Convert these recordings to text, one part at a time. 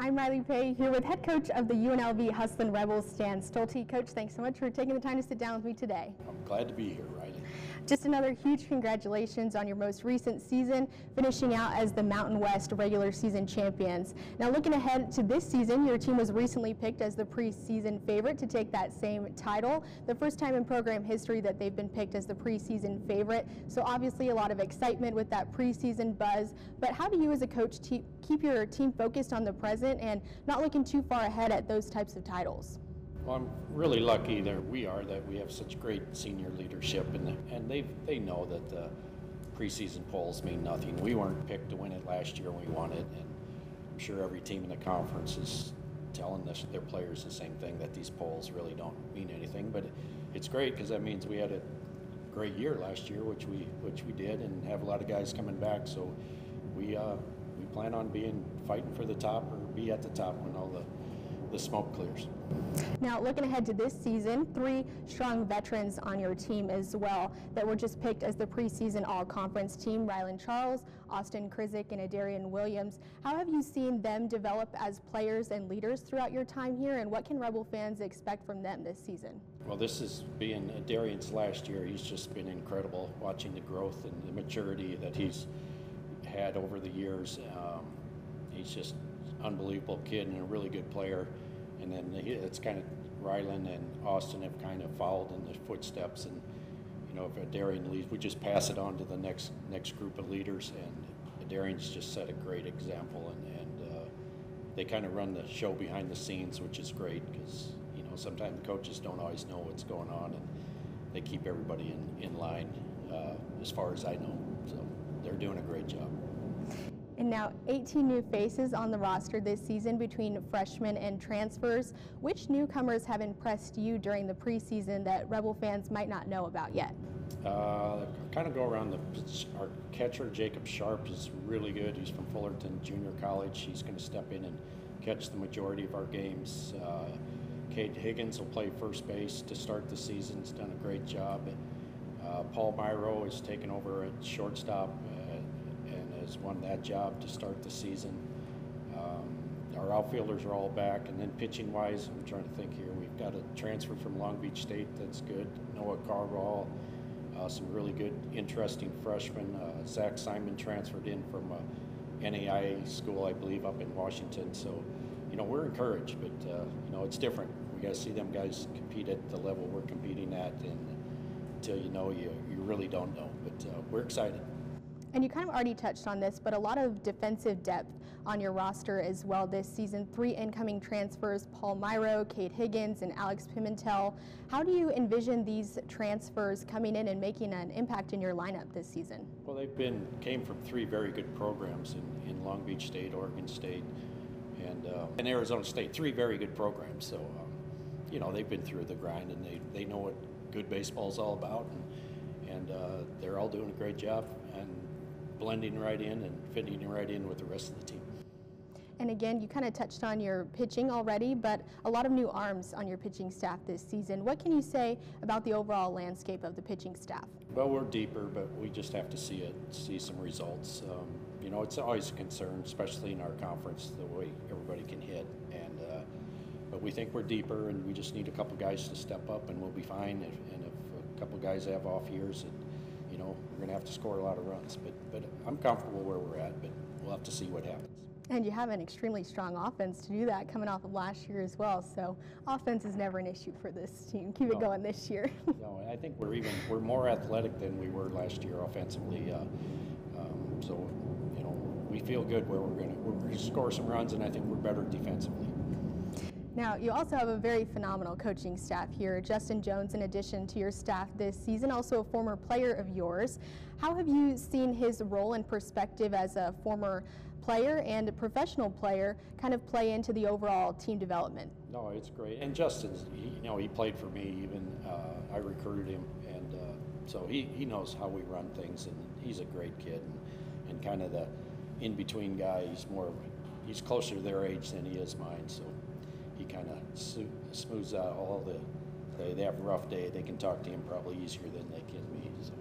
I'm Rylee Pay here with head coach of the UNLV Hustlin Rebels, Stolte. Coach, thanks so much for taking the time to sit down with me today. I'm glad to be here, Rylee. Just another huge congratulations on your most recent season, finishing out as the Mountain West regular season champions. Now looking ahead to this season, your team was recently picked as the preseason favorite to take that same title. The first time in program history that they've been picked as the preseason favorite. So obviously a lot of excitement with that preseason buzz. But how do you as a coach keep your team focused on the present and not looking too far ahead at those types of titles? Well, I'm really lucky that we have such great senior leadership, and they know that the preseason polls mean nothing. We weren't picked to win it last year, and we won it, and I'm sure every team in the conference is telling their players the same thing, that these polls really don't mean anything. But it's great because that means we had a great year last year, which we did, and have a lot of guys coming back. So we plan on fighting for the top, or be at the top when all the smoke clears. Now, looking ahead to this season, 3 strong veterans on your team as well that were just picked as the preseason all-conference team, Rylan Charles, Austin Krizik, and Adarian Williams. How have you seen them develop as players and leaders throughout your time here, and what can Rebel fans expect from them this season? Well, this is being Adarian's last year. He's just been incredible, watching the growth and the maturity that he's had over the years. He's just an unbelievable kid and a really good player. And then it's kind of Rylan and Austin have kind of followed in the footsteps. And you know, if Adarian leaves, we just pass it on to the next group of leaders. And Adarian's just set a great example, and they kind of run the show behind the scenes, which is great because you know sometimes the coaches don't always know what's going on, and they keep everybody in line as far as I know. So they're doing a great job. And now 18 new faces on the roster this season between freshmen and transfers. Which newcomers have impressed you during the preseason that Rebel fans might not know about yet? Kind of go around our catcher, Jacob Sharp, is really good. He's from Fullerton Junior College. He's going to step in and catch the majority of our games. Cade Higgins will play first base to start the season. He's done a great job. Paul Myro is taking over at shortstop and has won that job to start the season. Our outfielders are all back, and then pitching-wise, I'm trying to think here. We've got a transfer from Long Beach State that's good, Noah Carvall. Some really good, interesting freshmen. Zach Simon transferred in from NAIA school, I believe, up in Washington. So, you know, we're encouraged, but you know, it's different. We got to see them guys compete at the level we're competing at, and until you know, you really don't know. But we're excited. And you kind of already touched on this, but a lot of defensive depth on your roster as well this season. 3 incoming transfers, Paul Myro, Cade Higgins, and Alex Pimentel. How do you envision these transfers coming in and making an impact in your lineup this season? Well, came from 3 very good programs in Long Beach State, Oregon State, and Arizona State. 3 very good programs. So, you know, they've been through the grind, and they know what good baseball is all about, and they're all doing a great job and blending right in and fitting right in with the rest of the team. And again, you kind of touched on your pitching already, but a lot of new arms on your pitching staff this season. What can you say about the overall landscape of the pitching staff? Well, we're deeper, but we just have to see some results. You know, it's always a concern, especially in our conference, the way everybody can hit. But we think we're deeper, and we just need a couple guys to step up, and we'll be fine. And if a couple guys have off years, you know, we're going to have to score a lot of runs. But I'm comfortable where we're at, but we'll have to see what happens. And you have an extremely strong offense to do that coming off of last year as well. So offense is never an issue for this team. Keep it going this year. No, I think we're more athletic than we were last year offensively. So, you know, we feel good where we're going to score some runs, and I think we're better defensively. Now, you also have a very phenomenal coaching staff here. Justin Jones, in addition to your staff this season, also a former player of yours. How have you seen his role and perspective as a former player and a professional player kind of play into the overall team development? No, it's great. And Justin's, you know, he played for me even. I recruited him, and so he knows how we run things, and he's a great kid and kind of the in-between guy. He's closer to their age than he is mine, so he kind of smooths out all they have a rough day. They can talk to him probably easier than they can me. So.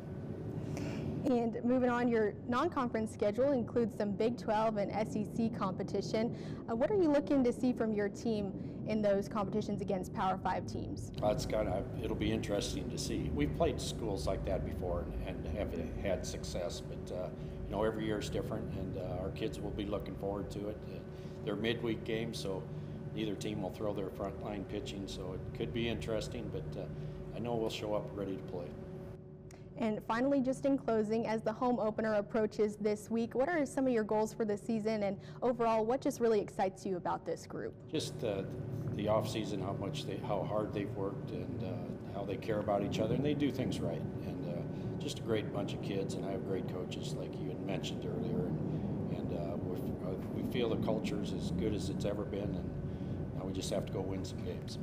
And moving on, your non-conference schedule includes some Big 12 and SEC competition. What are you looking to see from your team in those competitions against Power 5 teams? It'll be interesting to see. We've played schools like that before and have had success, but every year is different, and our kids will be looking forward to it. They're midweek games, so neither team will throw their frontline pitching, so it could be interesting, but I know we'll show up ready to play. And finally, just in closing, as the home opener approaches this week, what are some of your goals for the season, and overall, what just really excites you about this group? Just the off season, how hard they've worked, and how they care about each other, and they do things right. And just a great bunch of kids, and I have great coaches, like you had mentioned earlier, and we feel the culture's as good as it's ever been, and now we just have to go win some games.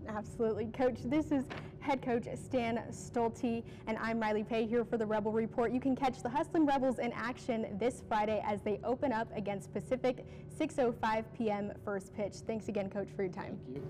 Absolutely. Coach, this is head coach Stan Stolte, and I'm Rylee Pay here for the Rebel Report. You can catch the Hustlin Rebels in action this Friday as they open up against Pacific, 6:05 p.m. first pitch. Thanks again, Coach, for your time. Thank you.